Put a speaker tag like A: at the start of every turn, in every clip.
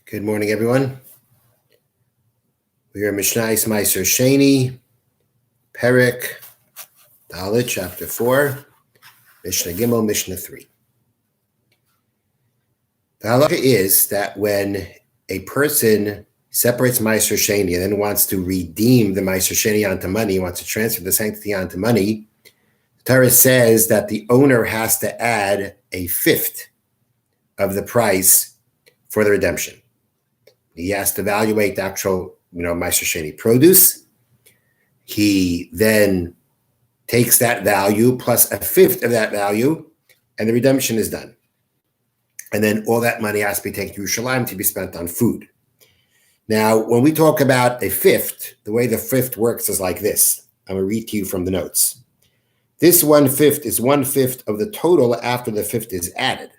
A: Good morning, everyone. We are Mishna Meiser Sheni, Perek, Dalit, chapter 4, Mishnah Gimel, Mishnah 3. The halacha is that when a person separates Meiser Sheni and then wants to redeem the Meiser Sheni onto money, wants to transfer the sanctity onto money, the Torah says that the owner has to add a fifth of the price for the redemption. He has to evaluate the actual, Meiser Sheni produce. He then takes that value plus a fifth of that value, and the redemption is done. And then all that money has to be taken to Yerushalayim to be spent on food. Now, when we talk about a fifth, the way the fifth works is like this. I'm going to read to you from the notes. This 1/5 is 1/5 of the total after the fifth is added.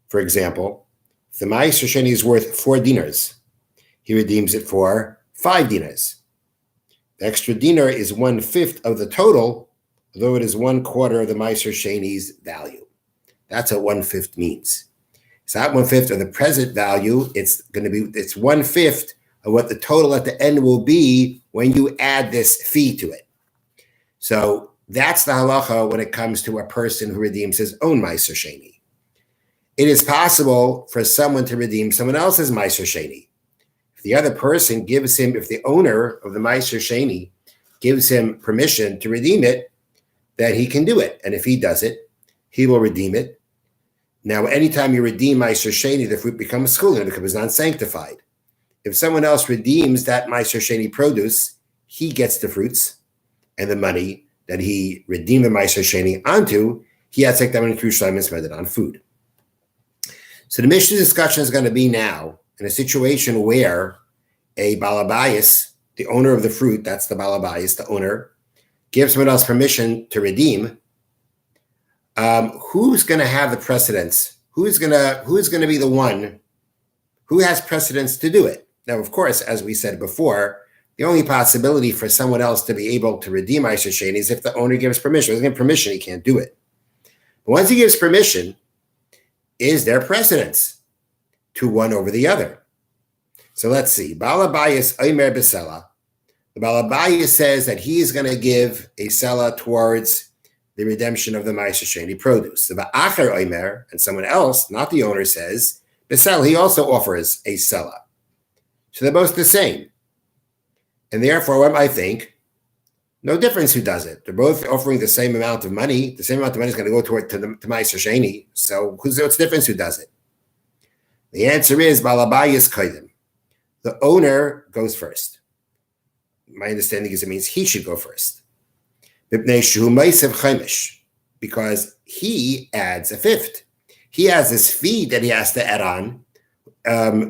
A: For example, if the Meiser Sheni is worth 4 dinars, he redeems it for 5 dinars. The extra dinar is 1/5 of the total, although it is 1/4 of the Meiser Sheni's value. That's what 1/5 means. It's not 1/5 of the present value. It's 1/5 of what the total at the end will be when you add this fee to it. So that's the halacha when it comes to a person who redeems his own Meiser Sheni. It is possible for someone to redeem someone else's Meiser Sheni. If the other person if the owner of the Meiser Sheni gives him permission to redeem it, then he can do it. And if he does it, he will redeem it. Now, anytime you redeem Meiser Sheni, the fruit becomes chulin, it becomes non-sanctified. If someone else redeems that Meiser Sheni produce, he gets the fruits and the money that he redeemed the Meiser Sheni onto. He has to take that money to Yerushalayim and spend it on food. So the Mishnah discussion is going to be now in a situation where a balabayis, the owner of the fruit, that's the balabayis, the owner, gives someone else permission to redeem. Who's going to have the precedence? Who's going to be the one who has precedence to do it? Now, of course, as we said before, the only possibility for someone else to be able to redeem Meiser Sheni is if the owner gives permission. If he doesn't give permission, he can't do it. But once he gives permission, is there precedence to one over the other? So let's see. Balabayis Omer B'Sela. The Balabayis says that he is going to give a Sela towards the redemption of the Meiser Sheni produce. The Ba'acher Omer, and someone else, not the owner, says, B'Sela, he also offers a Sela. So they're both the same. And therefore, what I think, no difference who does it. They're both offering the same amount of money. The same amount of money is going to go to Meiser Sheni. So what's the difference who does it? The answer is Balabayis Kodim. The owner goes first. My understanding is it means he should go first. Because he adds a fifth. He has this fee that he has to add on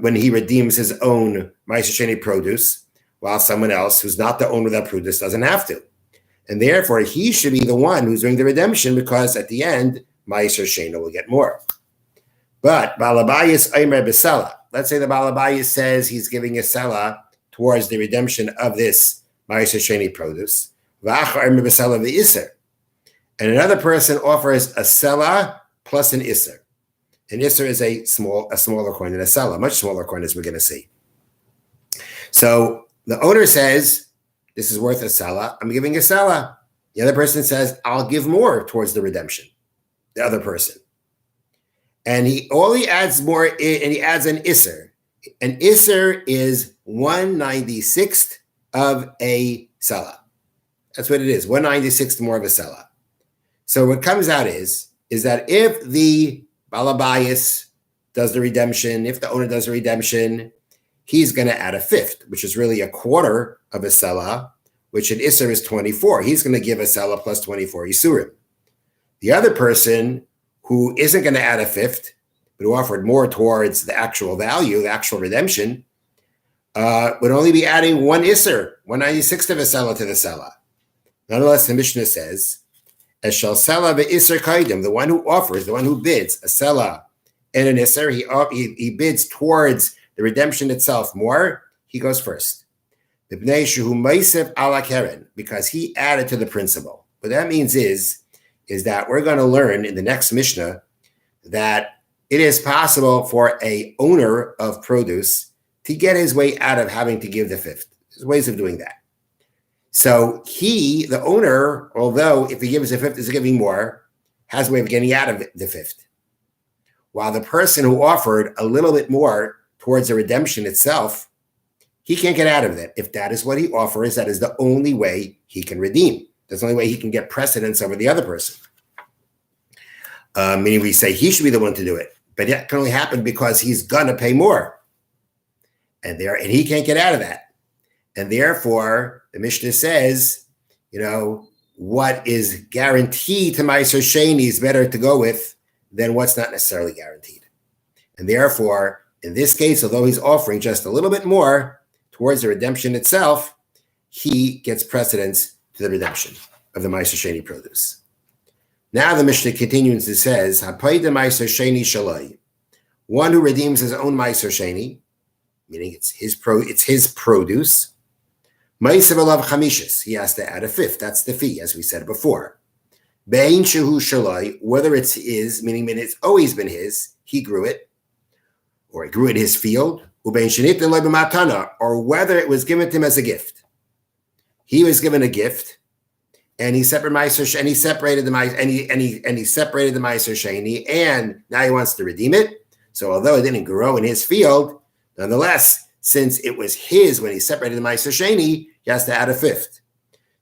A: when he redeems his own Meiser Sheni produce, while someone else who's not the owner of that produce doesn't have to. And therefore, he should be the one who's doing the redemption, because at the end, Meiser Sheni will get more. But Balabayis Omer B'Sela. Let's say the Balabayis says he's giving a Sela towards the redemption of this Meiser Sheni produce. V'achar Omer B'Sela v'Iser. And another person offers a Sela plus an Iser. An Iser is a smaller coin than a Sela, much smaller coin, as we're going to see. So the owner says, this is worth a Sela, I'm giving a Sela. The other person says, I'll give more towards the redemption, the other person. And he adds more, and he adds an Iser. An Iser is 1/96th of a Sela. That's what it is, 1/96th more of a Sela. So what comes out is that if the Balabayis does the redemption, if the owner does the redemption, he's going to add a fifth, which is really 1/4 of a Sela, which an Isser is 24. He's going to give a Sela plus 24 Isurim. The other person who isn't going to add a fifth, but who offered more towards the actual value, the actual redemption, would only be adding 1 Isser, 1/96th of a Sela to the Sela. Nonetheless, the Mishnah says, Eshel Sela ve'Isser Kaidim, the one who offers, the one who bids a Sela and an Isser, he bids towards the redemption itself more, he goes first. Because he added to the principle. What that means is that we're going to learn in the next Mishnah that it is possible for a owner of produce to get his way out of having to give the fifth. There's ways of doing that. So he, the owner, although if he gives the fifth is giving more, has a way of getting out of the fifth. While the person who offered a little bit more towards the redemption itself, he can't get out of it. If that is what he offers, that is the only way he can redeem. That's the only way he can get precedence over the other person. Meaning we say he should be the one to do it. But that can only happen because he's going to pay more. And he can't get out of that. And therefore, the Mishnah says, what is guaranteed to Meiser Sheni is better to go with than what's not necessarily guaranteed. And therefore, in this case, although he's offering just a little bit more towards the redemption itself, he gets precedence to the redemption of the Meiser Sheni produce. Now the Mishnah continues and says, Hapai de Meiser Sheni Shaloi, one who redeems his own Meiser Sheni, meaning it's his produce, Meiser Alav Chamishis, he has to add a fifth. That's the fee, as we said before. Bein Shehu Shaloi, whether it's his, meaning it's always been his, he grew it, or he grew it in his field, Ubein Shenit Eloi B'matana, or whether it was given to him as a gift. He was given a gift, and he separated the Meiser Sheni, and now he wants to redeem it. So although it didn't grow in his field, nonetheless, since it was his when he separated the Meiser Sheni, he has to add a fifth.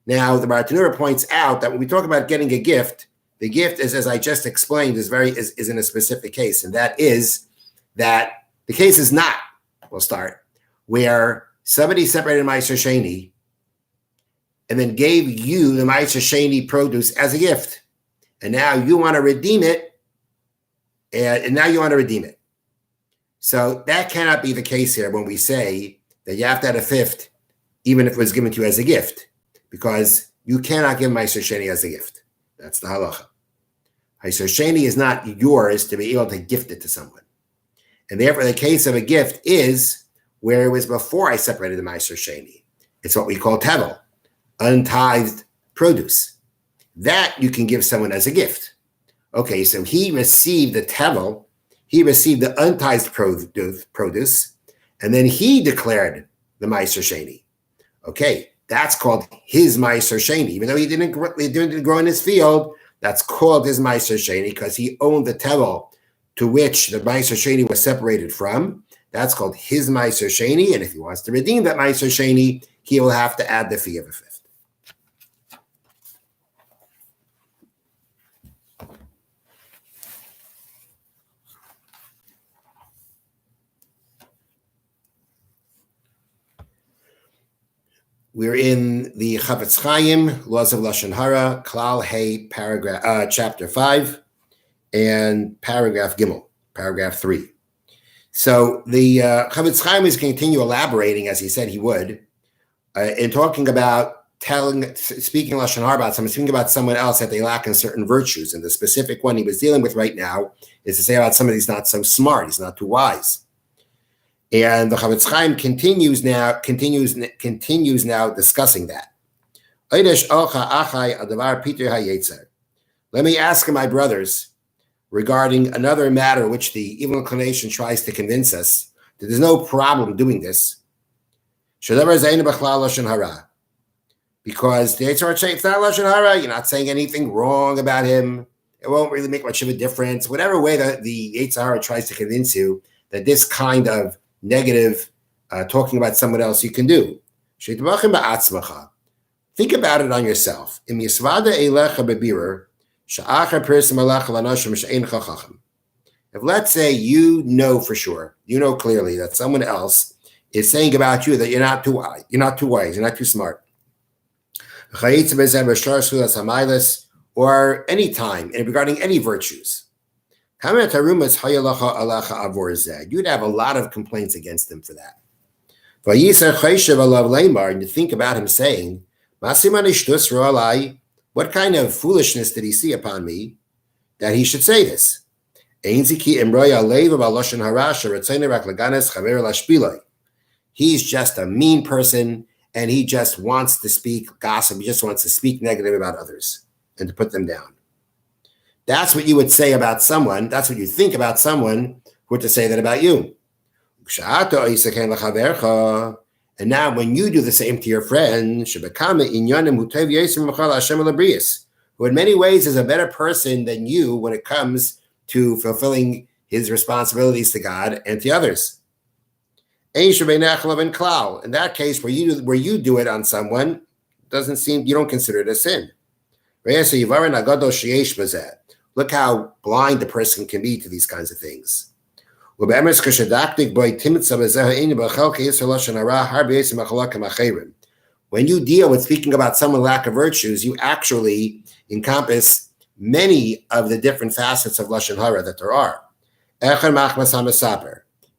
A: Now, the Bartanura points out that when we talk about getting a gift, the gift is, as I just explained, is in a specific case, and that is that the case is not, we'll start, where somebody separated Meiser Sheni and then gave you the Meiser Sheni produce as a gift, and now you want to redeem it, and now you want to redeem it. So that cannot be the case here when we say that you have to add a fifth, even if it was given to you as a gift, because you cannot give Meiser Sheni as a gift. That's the halacha. Meiser Sheni is not yours to be able to gift it to someone. And therefore, the case of a gift is where it was before I separated the Meiser Sheni. It's what we call tevel, untithed produce. That you can give someone as a gift. Okay, so he received the tevel, he received the untithed produce, and then he declared the Meiser Sheni. Okay, that's called his Meiser Sheni. Even though he didn't grow in his field, that's called his Meiser Sheni because he owned the tevel to which the Meiser Sheni was separated from. That's called his Meiser Sheni, and if he wants to redeem that Meiser Sheni, he will have to add the fee of a fifth. We're in the Chavetz Chaim, Laws of Lashon Harah, Klal Hey, chapter 5, and paragraph Gimel, paragraph 3. So the Chavetz Chaim is going to continue elaborating, as he said he would, in talking about speaking Lashon Harah about someone, speaking about someone else that they lack in certain virtues. And the specific one he was dealing with right now is to say about somebody who's not so smart, he's not too wise. And the Chavetz Chaim continues now discussing that. Let me ask my brothers regarding another matter which the evil inclination tries to convince us that there's no problem doing this. Because the Yitzhar say it's not Lashon Harah, you're not saying anything wrong about him. It won't really make much of a difference. Whatever way that the Yitzhar tries to convince you that this kind of negative talking about someone else you can do. Think about it on yourself. If let's say you know for sure, you know clearly that someone else is saying about you that you're not too wise, you're not too smart. Or any time regarding any virtues. You'd have a lot of complaints against him for that. And you think about him saying, what kind of foolishness did he see upon me that he should say this? He's just a mean person, and he just wants to speak gossip. He just wants to speak negative about others and to put them down. That's what you would say about someone. That's what you think about someone who would to say that about you. And now when you do the same to your friend, who in many ways is a better person than you when it comes to fulfilling his responsibilities to God and to others. In that case, where you do it on someone, you don't consider it a sin. Look how blind the person can be to these kinds of things. When you deal with speaking about someone's lack of virtues, you actually encompass many of the different facets of Lashon Harah that there are.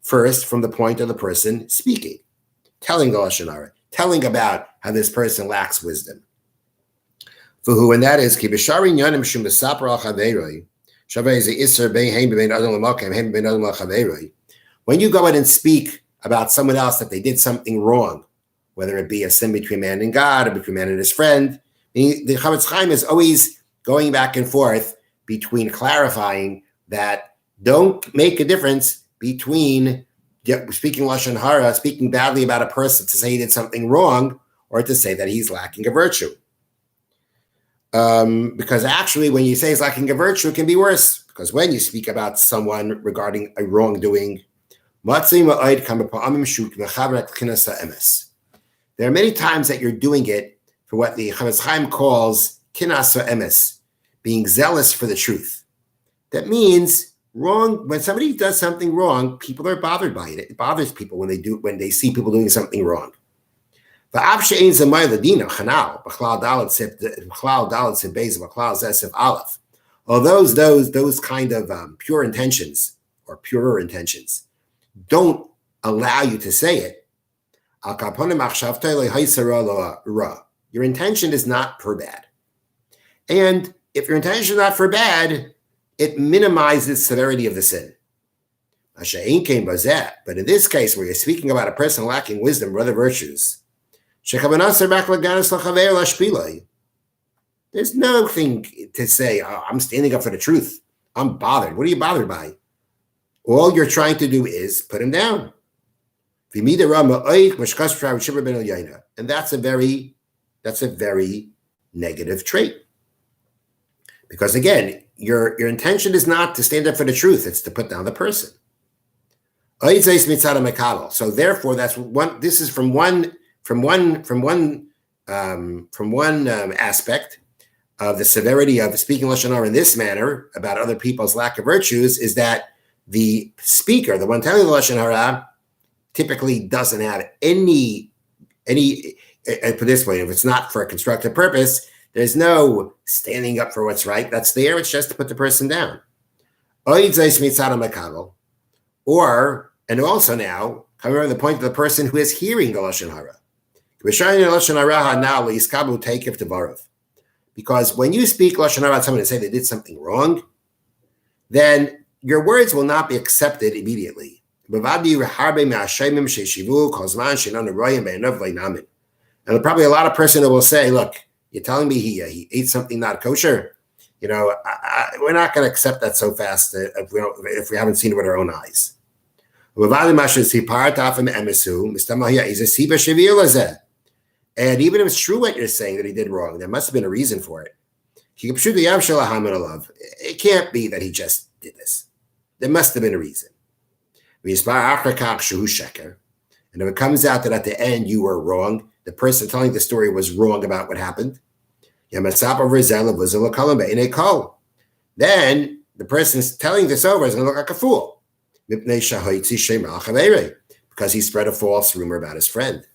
A: First, from the point of the person speaking, telling the Lashon Harah, telling about how this person lacks wisdom. For who, and that is, when you go in and speak about someone else that they did something wrong, whether it be a sin between man and God or between man and his friend, the Chavetz Chaim is always going back and forth between clarifying that don't make a difference between speaking Lashon Harah, speaking badly about a person to say he did something wrong or to say that he's lacking a virtue. Because actually when you say he's lacking a virtue, it can be worse. Because when you speak about someone regarding a wrongdoing, there are many times that you're doing it for what the Chavetz Chaim calls kinas emes, being zealous for the truth. That means when somebody does something wrong, people are bothered by it. It bothers people when they see people doing something wrong. Although those kind of pure intentions or purer intentions don't allow you to say it, your intention is not for bad. And if your intention is not for bad, it minimizes the severity of the sin. But in this case, where you're speaking about a person lacking wisdom or other virtues, there's nothing to say, oh, I'm standing up for the truth. I'm bothered. What are you bothered by? All you're trying to do is put him down. And that's a very negative trait. Because again, your intention is not to stand up for the truth, it's to put down the person. So therefore, this is from one aspect of the severity of speaking Lashon Harah in this manner about other people's lack of virtues, is that the speaker, the one telling the Lashon Harah, typically doesn't have any put this way, if it's not for a constructive purpose, there's no standing up for what's right. That's there. It's just to put the person down. And also now, coming to the point of the person who is hearing the Lashon Harah. Because when you speak Lashon Harah to someone and say they did something wrong, then your words will not be accepted immediately. And probably a lot of person who will say, look, you're telling me he ate something not kosher? We're not going to accept that so fast if we haven't seen it with our own eyes. And even if it's true what you're saying that he did wrong, there must have been a reason for it. It can't be that he just did this. There must have been a reason. And if it comes out that at the end you were wrong, the person telling the story was wrong about what happened, then the person telling this over is going to look like a fool because he spread a false rumor about his friend.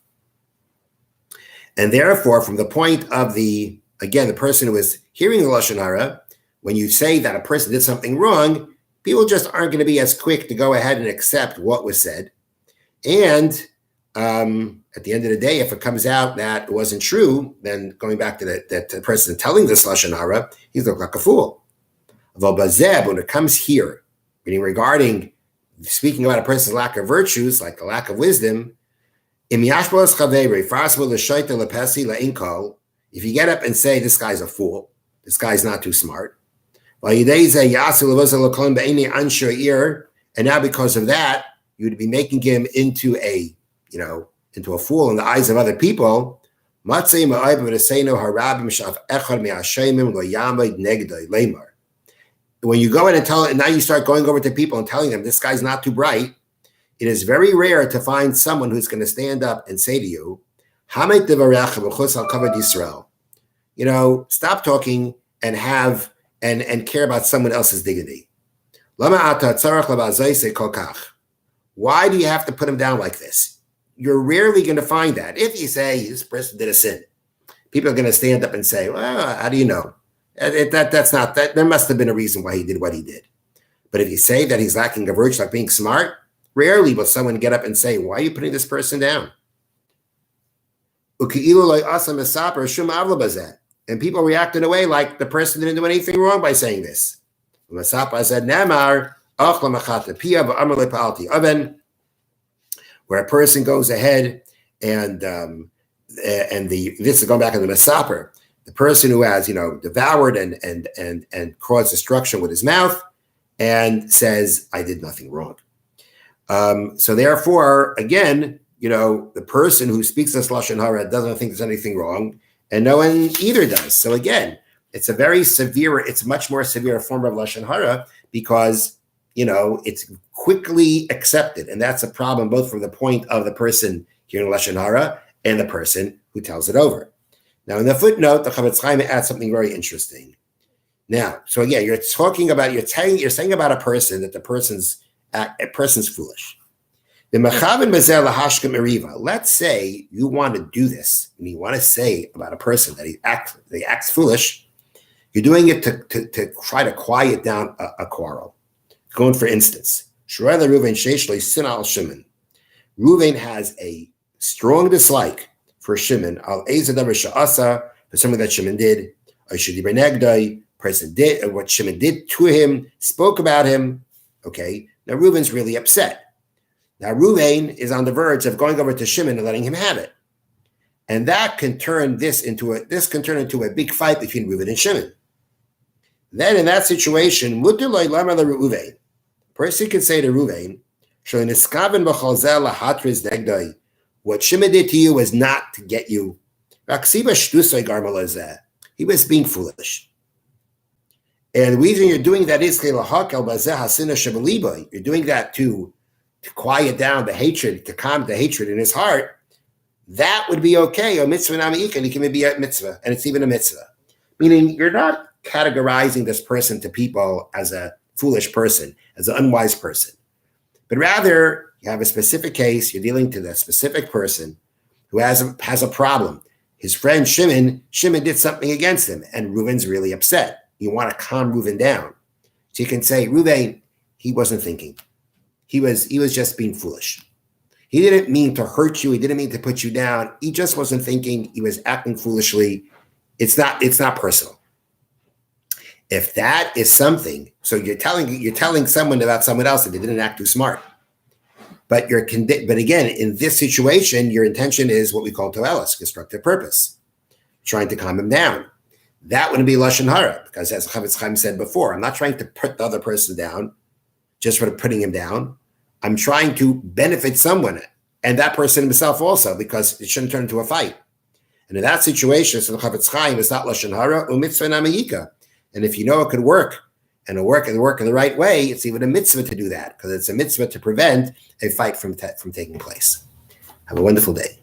A: And therefore, from the point of the person who is hearing the Lashon Harah, when you say that a person did something wrong, people just aren't going to be as quick to go ahead and accept what was said. And at the end of the day, if it comes out that it wasn't true, then going back to that person telling this Lashon Harah, he looked like a fool. When it comes here, meaning regarding speaking about a person's lack of virtues, like the lack of wisdom, if you get up and say this guy's a fool, this guy's not too smart, And now because of that, you would be making him into a fool in the eyes of other people. When you go in and tell it, and now you start going over to people and telling them this guy's not too bright, it is very rare to find someone who's going to stand up and say to you, stop talking and have and care about someone else's dignity. Why do you have to put him down like this? You're rarely going to find that. If you say this person did a sin, people are going to stand up and say, well, how do you know? That's not that. There must have been a reason why he did what he did. But if you say that he's lacking a virtue like being smart, rarely will someone get up and say, why are you putting this person down? And people react in a way like the person didn't do anything wrong by saying this. Where a person goes ahead and this is going back to the Masaper, the person who has devoured and caused destruction with his mouth and says, I did nothing wrong. So therefore, again, the person who speaks this Lashon Harah doesn't think there's anything wrong, and no one either does. So again, it's it's much more severe form of Lashon Harah because, it's quickly accepted. And that's a problem both from the point of the person hearing Lashon Harah and the person who tells it over. Now, in the footnote, the Chavetz Chaim adds something very interesting. Now, so again, you're saying about a person that a person's foolish. Let's say you want to do this, and you want to say about a person that he acts foolish. You're doing it to try to quiet down a quarrel. Going for instance, Reuven has a strong dislike for Shimon for something that Shimon did. Person did what Shimon did to him, spoke about him. Okay, now Reuven's really upset. Now Reuven is on the verge of going over to Shimon and letting him have it, and that can turn into a big fight between Reuven and Shimon. Then in that situation, person can say to Reuven, what Shimon did to you was not to get you. He was being foolish. And the reason you're doing that is you're doing that to quiet down the hatred, to calm the hatred in his heart. That would be okay. A mitzvah nami'ika, it can be a mitzvah, and it's even a mitzvah. Meaning you're not categorizing this person to people as a foolish person, as an unwise person. But rather, you have a specific case, you're dealing to the specific person who has a problem. His friend Shimon did something against him, and Reuven's really upset. You want to calm Reuven down. So you can say, Reuven, he wasn't thinking. He was just being foolish. He didn't mean to hurt you. He didn't mean to put you down. He just wasn't thinking. He was acting foolishly. It's not personal. If that is something, so you're telling someone about someone else that they didn't act too smart. But again, in this situation, your intention is what we call toelis, constructive purpose, trying to calm him down. That wouldn't be Lashon Harah, because as Chavetz Chaim said before, I'm not trying to put the other person down just for putting him down. I'm trying to benefit someone, and that person himself also, because it shouldn't turn into a fight. And in that situation, so the Chavetz Chaim is not Lashon Harah, u'mitzvah namayika. And if you know it could work, and it work in the right way, it's even a mitzvah to do that, because it's a mitzvah to prevent a fight from taking place. Have a wonderful day.